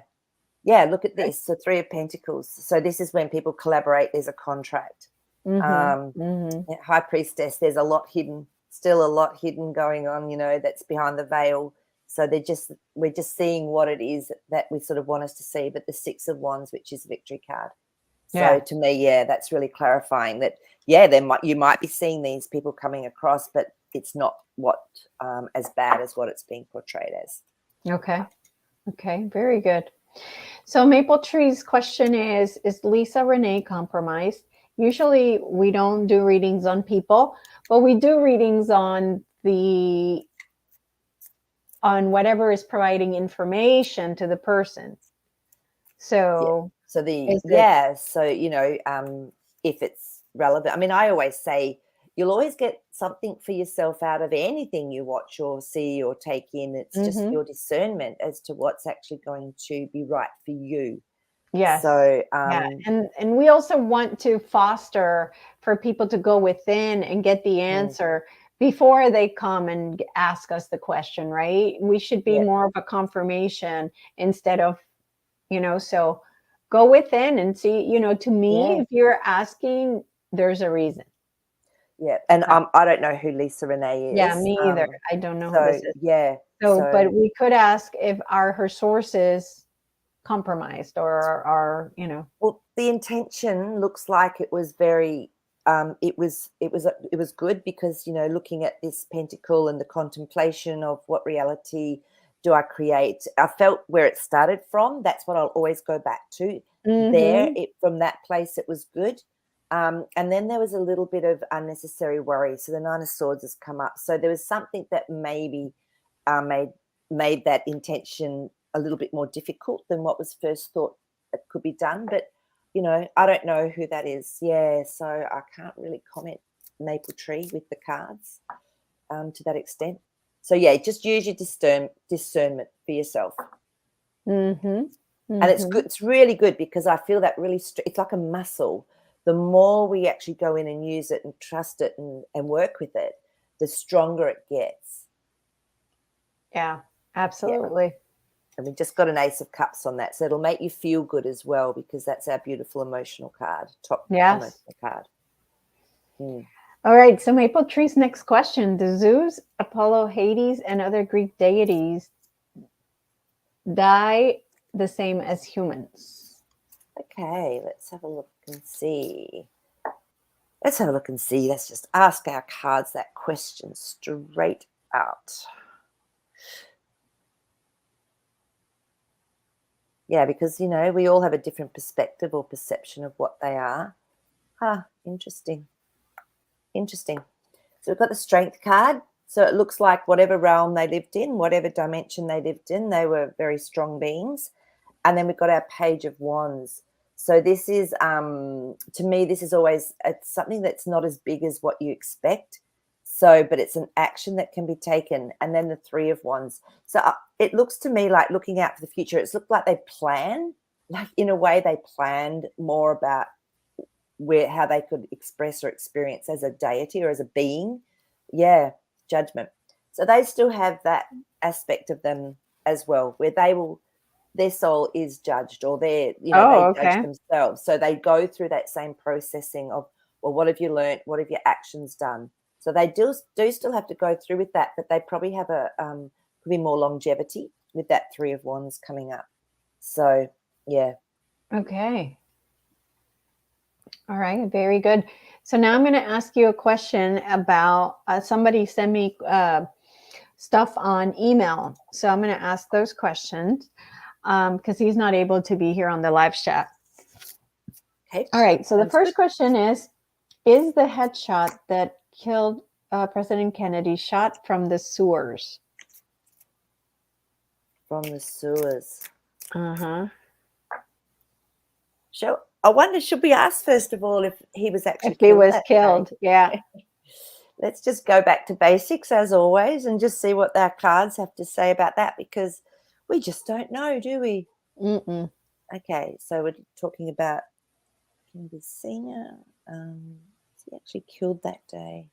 Look at this. So Three of Pentacles. So this is when people collaborate. There's a contract. High Priestess. There's a lot hidden. Still a lot hidden going on. That's behind the veil. So we're just seeing what it is that we sort of want us to see. But the Six of Wands, which is victory card. So to me, that's really clarifying that. You might be seeing these people coming across, but it's not as bad as what it's being portrayed as. Okay, very good. So Maple Tree's question is Lisa Renee compromised? Usually we don't do readings on people, Well, we do readings on whatever is providing information to the person. So So if it's relevant, I mean, I always say you'll always get something for yourself out of anything you watch or see or take in. It's just your discernment as to what's actually going to be right for you. yes. So and we also want to foster for people to go within and get the answer before they come and ask us the question, right? We should be more of a confirmation instead of, so go within and see, to me, if you're asking, there's a reason. Yeah. And I don't know who Lisa Renee is. Yeah, me either. I don't know who this is. Yeah. So, but we could ask if her sources compromised or Well, the intention looks like it was very it was good because looking at this pentacle and the contemplation of what reality do I create, I felt where it started from. That's what I'll always go back to. From that place it was good. And then there was a little bit of unnecessary worry. So the Nine of Swords has come up. So there was something that maybe made that intention a little bit more difficult than what was first thought it could be done. But, I don't know who that is. Yeah, so I can't really comment Maple Tree with the cards to that extent. So, yeah, just use your discernment for yourself. And it's good. It's really good because I feel that really it's like a muscle. The more we actually go in and use it and trust it and work with it, the stronger it gets. Yeah, absolutely. Yeah. And we just got an Ace of Cups on that. So it'll make you feel good as well because that's our beautiful emotional card, top emotional card. All right. So Maple Tree's next question. Do Zeus, Apollo, Hades, and other Greek deities die the same as humans? Okay, let's have a look and see. Let's just ask our cards that question straight out. Yeah, because, we all have a different perspective or perception of what they are. Interesting. Interesting. So we've got the Strength card. So it looks like whatever realm they lived in, whatever dimension they lived in, they were very strong beings. And then we've got our Page of Wands. So this is, to me, this is always, it's something that's not as big as what you expect. So, but it's an action that can be taken. And then the Three of Wands. So it looks to me like looking out for the future. It's looked like they plan, like in a way they planned more about how they could express or experience as a deity or as a being. Yeah, judgment. So they still have that aspect of them as well, where their soul is judged or they judge themselves. So they go through that same processing of, well, what have you learnt? What have your actions done? So they do still have to go through with that, but they probably have could be more longevity with that Three of Wands coming up. So, yeah. Okay. All right. Very good. So now I'm going to ask you a question about somebody sent me stuff on email. So I'm going to ask those questions because he's not able to be here on the live chat. Okay. All right. So the first question is the headshot that killed President Kennedy shot from the sewers? From the sewers. Uh-huh. So I wonder, should we ask first of all if he was actually killed? If he was killed, yeah. Let's just go back to basics as always and just see what our cards have to say about that because we just don't know, do we? Mm-mm. Okay, so we're talking about Kennedy Senior. He actually killed that day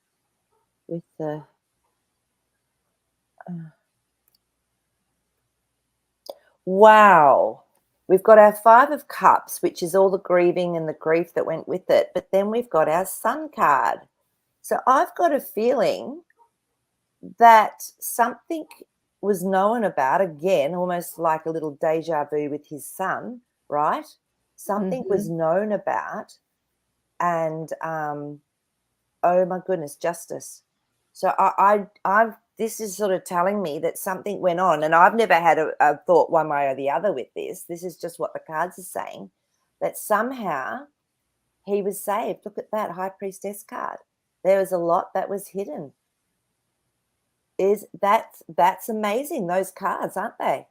with the wow. We've got our Five of Cups, which is all the grieving and the grief that went with it. But then we've got our Sun card. So I've got a feeling that something was known about, again, almost like a little deja vu with his son, right? Something was known about and, oh my goodness, justice. So I've this is sort of telling me that something went on, and I've never had a thought one way or the other with this. This is just what the cards are saying, that somehow he was saved. Look at that High Priestess card, There was a lot that was hidden. That's amazing, those cards, aren't they?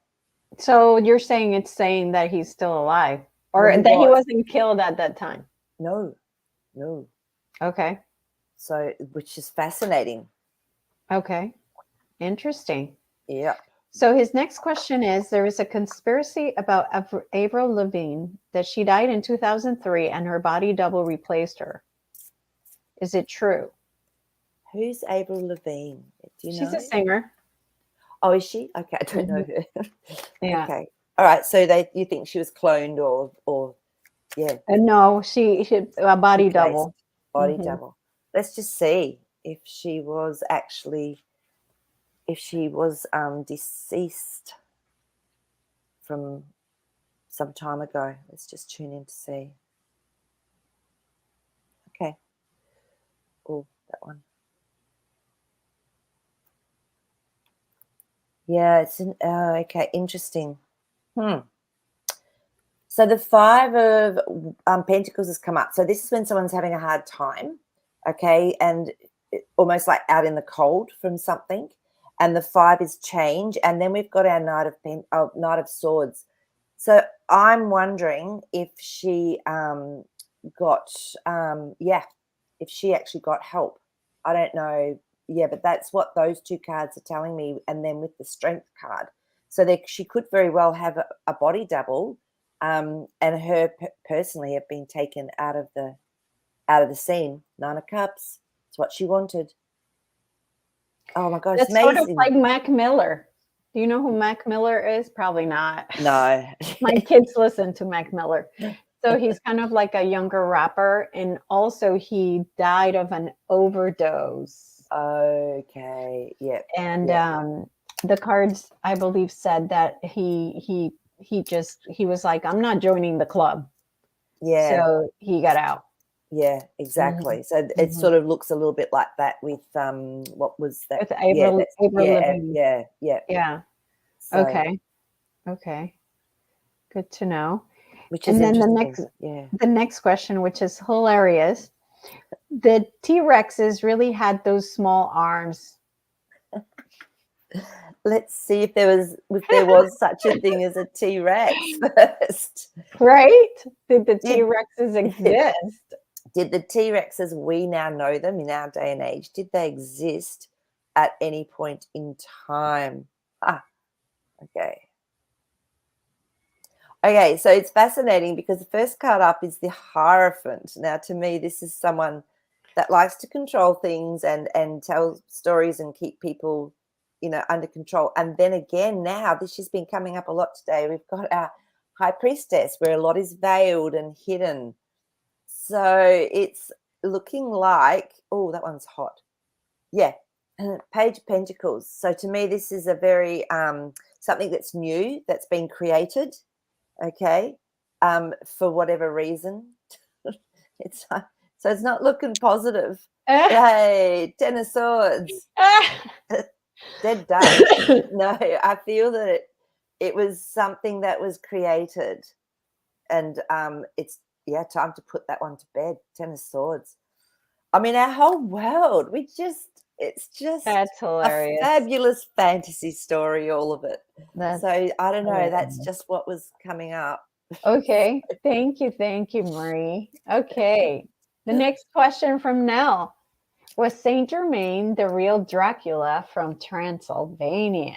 So you're saying it's saying that he's still alive, or Well, that he wasn't killed at that time? No. Okay. So, which is fascinating. Okay. Interesting. Yeah. So his next question is, there is a conspiracy about Avril Lavigne that she died in 2003 and her body double replaced her. Is it true? Who's Avril Lavigne? Do you know? She's a singer. Oh, is she? Okay, I don't know her. Yeah. Okay. All right. So you think she was cloned or yeah. No, she a body replaced. double. Body double. Let's just see if she was deceased from some time ago. Let's just tune in to see. Okay. Oh, that one. Yeah, it's okay, interesting. So the 5 of Pentacles has come up. So this is when someone's having a hard time, okay, and almost like out in the cold from something. And the 5 is change, and then we've got our Knight of Swords. So I'm wondering if she if she actually got help. I don't know. Yeah, but that's what those 2 cards are telling me. And then with the Strength card, so she could very well have a body double, and her personally have been taken out of the scene. 9 of Cups. It's what she wanted. Oh my gosh, It's amazing. sort of like Mac Miller. Do you know who Mac Miller is? Probably not. No. My kids listen to Mac Miller. So he's kind of like a younger rapper, and also he died of an overdose. Okay. Yeah. And the cards, I believe, said that he was like, I'm not joining the club. Yeah. So he got out. Yeah, exactly. So it sort of looks a little bit like that with what was that? With Avril Lavigne. Yeah. So, okay. Good to know. Which is interesting. The next question, which is hilarious. The T-Rexes really had those small arms. Let's see if there was such a thing as a T-Rex first. Right? Did the T-Rexes exist? Did the T-Rexes, we now know them in our day and age, did they exist at any point in time? Okay. Okay, so it's fascinating because the first card up is the Hierophant. Now, to me, this is someone that likes to control things and tell stories and keep people, under control. And then again, now, this has been coming up a lot today. We've got our High Priestess, where a lot is veiled and hidden. So it's looking like, oh, that one's hot. Yeah, Page of Pentacles. So to me, this is a very something that's new, that's been created. Okay, for whatever reason. So it's not looking positive. Hey, 10 of Swords. Dead done. No, I feel that it was something that was created, and it's time to put that one to bed. 10 of Swords. I mean, our whole world, it's just that's hilarious. A fabulous fantasy story, all of it. So I don't know, hilarious. That's just what was coming up. Okay. Thank you, Maree. Okay. The next question from Nell. Was Saint Germain the real Dracula from Transylvania?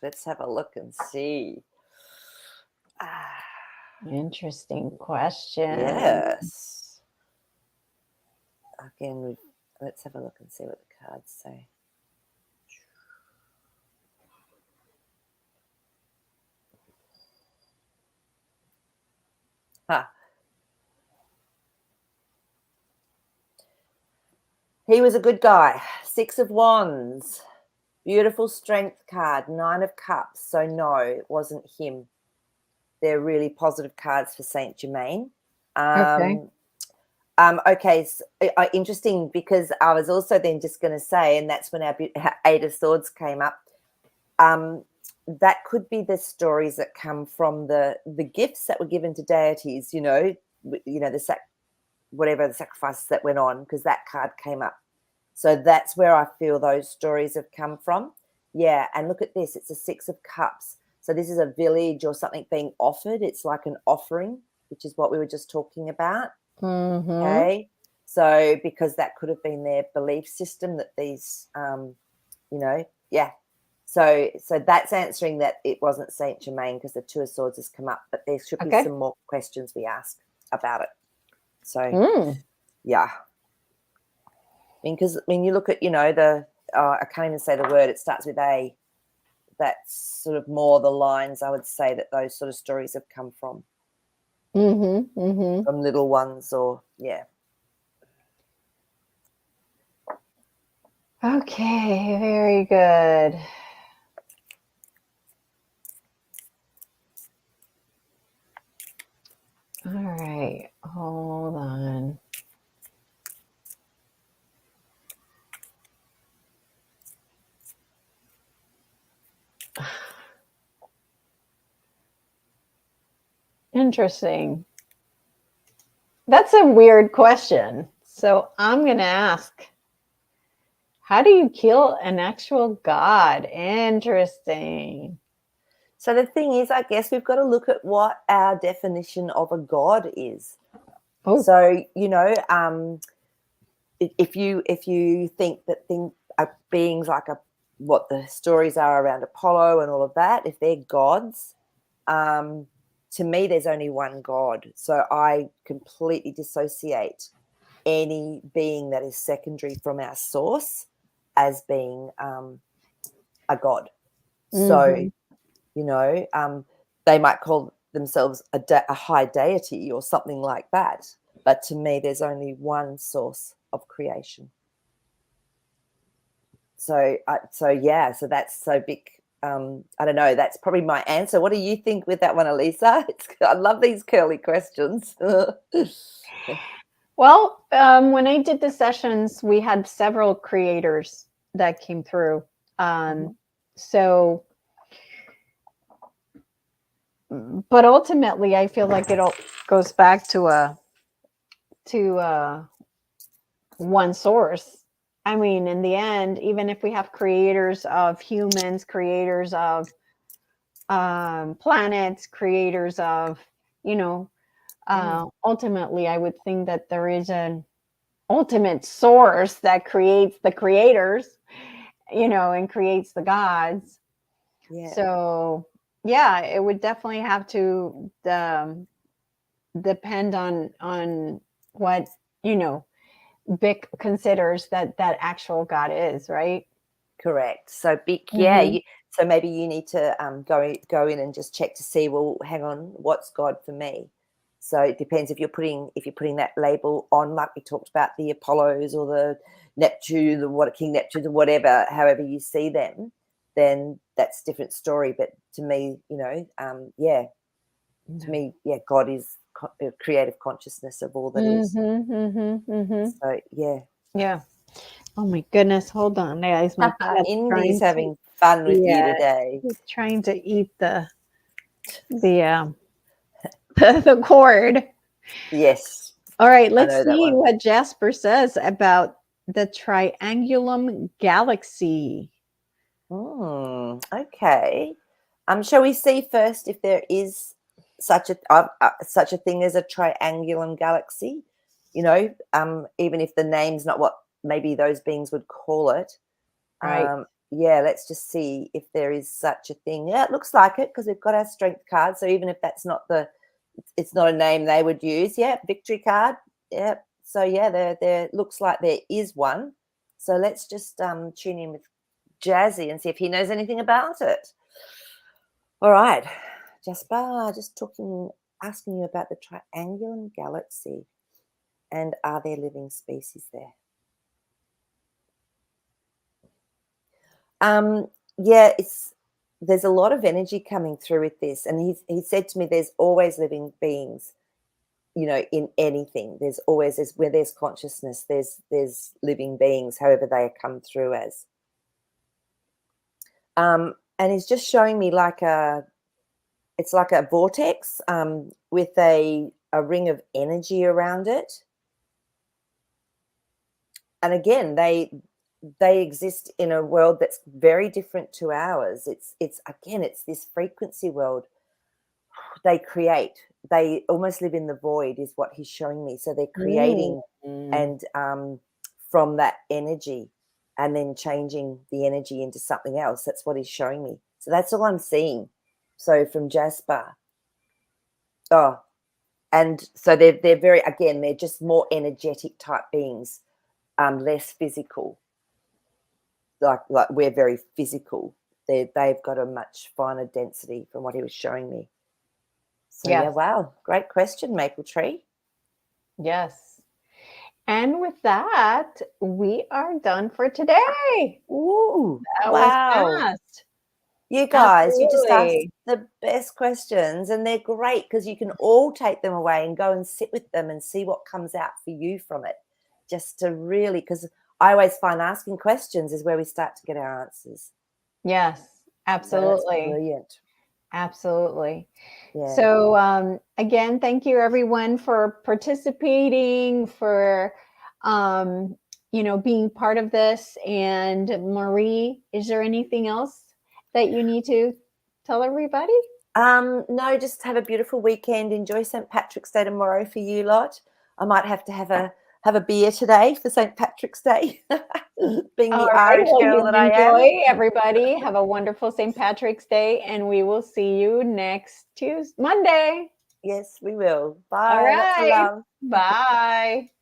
Let's have a look and see. Interesting question. Yes. Again, let's have a look and see what the cards say. He was a good guy. 6 of Wands. Beautiful Strength card. 9 of Cups. So no, it wasn't him. They're really positive cards for Saint Germain. Okay, so, interesting, because I was also then just going to say, and that's when our 8 of Swords came up, that could be the stories that come from the gifts that were given to deities, the whatever the sacrifices that went on, because that card came up. So that's where I feel those stories have come from. Yeah, and look at this. It's a 6 of Cups. So this is a village or something being offered. It's like an offering, which is what we were just talking about. Mm-hmm. Okay. So because that could have been their belief system that these, yeah. So that's answering that it wasn't Saint Germain, because the 2 of Swords has come up, but there should be some more questions we ask about it. So, yeah. Because when you look at, I can't even say the word, it starts with A. That's sort of more the lines I would say that those sort of stories have come from. From little ones or, yeah. Okay, very good. All right, hold on. Interesting. That's a weird question. So I'm going to ask, how do you kill an actual god? Interesting. So the thing is, I guess we've got to look at what our definition of a god is. Oh. So, if you think that beings like what the stories are around Apollo and all of that, if they're gods, to me, there's only one God. So I completely dissociate any being that is secondary from our source as being a god. So, they might call themselves a high deity or something like that. But to me, there's only one source of creation. So that's so big. I don't know. That's probably my answer. What do you think with that one, Elisa? I love these curly questions. Well, when I did the sessions, we had several creators that came through. So, but ultimately, I feel like it all goes back to one source. I mean, in the end, even if we have creators of humans, creators of planets, creators of, ultimately, I would think that there is an ultimate source that creates the creators, and creates the gods. Yeah. So, yeah, it would definitely have to depend on what, Vic considers that actual God is, right? Correct. So big, yeah. So maybe you need to go in and just check to see. Well, hang on, what's God for me? So it depends if you're putting that label on, like we talked about the Apollos or the Neptune, or King Neptune, or whatever. However you see them, then that's a different story. But to me, to me, God is creative consciousness of all that is. So Yeah. Oh my goodness! Hold on, guys. My cat's Indy's having fun with you today. He's trying to eat the the cord. Yes. All right. Let's see what Jasper says about the Triangulum Galaxy. Okay. Shall we see first if there is such a thing as a Triangulum Galaxy? Even if the name's not what maybe those beings would call it. Right. Let's just see if there is such a thing. Yeah, it looks like it, because we've got our strength card. So even if that's not it's not a name they would use. Yeah, victory card. Yeah. So there looks like there is one. So let's just tune in with Jazzy and see if he knows anything about it. All right, Jasper, just asking you about the Triangulum Galaxy, and are there living species there? There's a lot of energy coming through with this, and he said to me, there's always living beings, in anything. There's always where there's consciousness, there's living beings, however they come through as. And he's just showing me it's like a vortex with a ring of energy around it. again, they exist in a world that's very different to ours. It's again, it's this frequency world. They create. They almost live in the void, is what he's showing me. So they're creating, and from that energy, and then changing the energy into something else. That's what he's showing me. So that's all I'm seeing. So from Jasper. Oh, and so they're very, again, they're just more energetic type beings, less physical. Like we're very physical. They've got a much finer density from what he was showing me. So yeah, wow, great question, Maple Tree. Yes. And with that, we are done for today. Ooh, That wow. was fast. You guys, Absolutely. you just asked the best questions, and they're great because you can all take them away and go and sit with them and see what comes out for you from it. Just to really, because I always find asking questions is where we start to get our answers. Yes, absolutely. So that's brilliant. Absolutely. Yeah. So again, thank you everyone for participating, for being part of this. And Maree, is there anything else that you need to tell everybody? No, just have a beautiful weekend. Enjoy St. Patrick's Day tomorrow for you lot. I might have to have a beer today for St. Patrick's Day, being All the right, Irish well, girl you that I am. enjoy, everybody. Have a wonderful St. Patrick's Day, and we will see you next Monday. Yes, we will. Bye. All Lots of right. love. Bye.